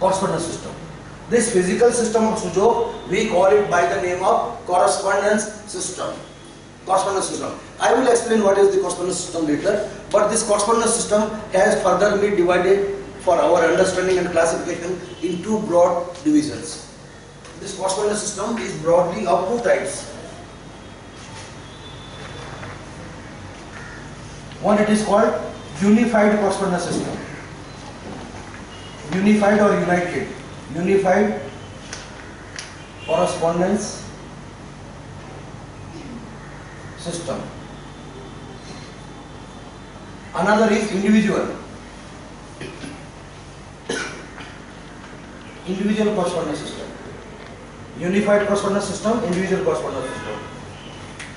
correspondence system. This physical system of Suzhou, we call it by the name of correspondence system. Correspondence system. I will explain what is the correspondence system later, but this correspondence system has further been divided for our understanding and classification in two broad divisions. This correspondence system is broadly of two types. One, it is called unified correspondence system. Unified or united. Unified correspondence system. Another is individual. Individual correspondence system. Unified correspondence system, individual correspondence system.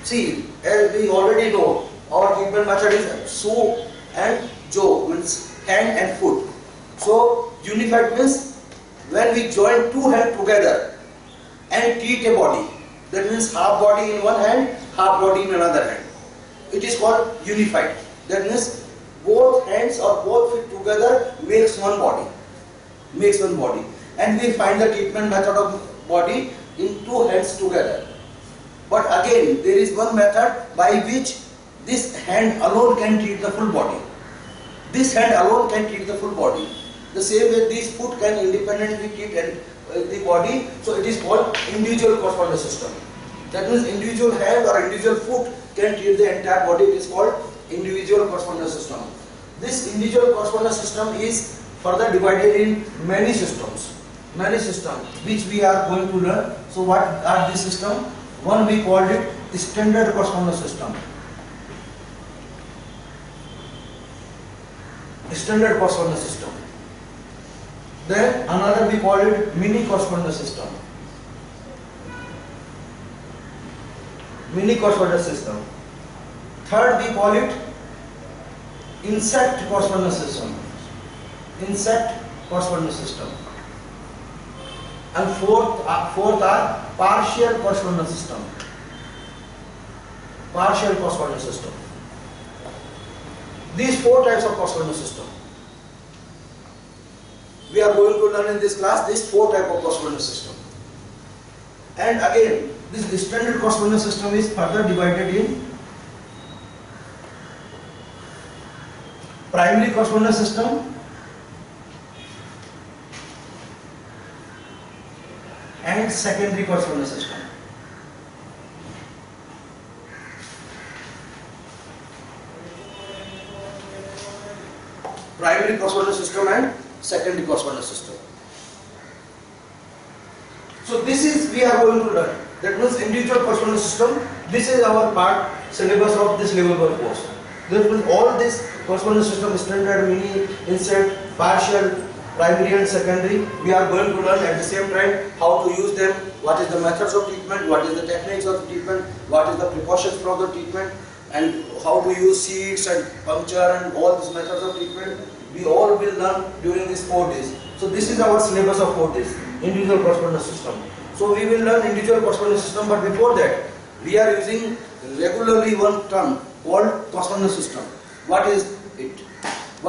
See, as we already know, our treatment method is Su and Jo, means hand and foot. So, unified means when we join two hands together and treat a body. That means half body in one hand, half body in another hand. It is called unified. That means both hands or both feet together makes one body. Makes one body. And we find the treatment method of body in two hands together. But again, there is one method by which this hand alone can treat the full body. This hand alone can treat the full body. The same way this foot can independently treat the body, so it is called individual correspondence system. That means individual hand or individual foot can treat the entire body. It is called individual correspondence system. This individual correspondence system is further divided in many systems. Many systems which we are going to learn. So what are these systems? One, we called it standard correspondence system. Standard correspondence system. Then another we call it mini correspondence system. Mini correspondence system. Third we call it insect correspondence system. Insect correspondence system. And fourth are partial correspondence system. Partial correspondence system. These four types of correspondence system. We are going to learn in this class these four types of correspondence system. And again, this standard correspondence system is further divided in primary correspondence system and secondary correspondence system. Primary correspondence system and secondary correspondence system. So this is we are going to learn. That means individual correspondence system. This is our part syllabus of this level 1 course. That means all this correspondence system, standard, mini, insect, partial, primary and secondary, we are going to learn at the same time how to use them, what is the methods of treatment, what is the techniques of treatment, what is the precautions for the treatment, and how to use seeds and puncture and all these methods of treatment. We all will learn during these 4 days. So this is our syllabus of 4 days, individual correspondence system. So we will learn individual correspondence system, but before that, we are using regularly one term called correspondence system. What is it?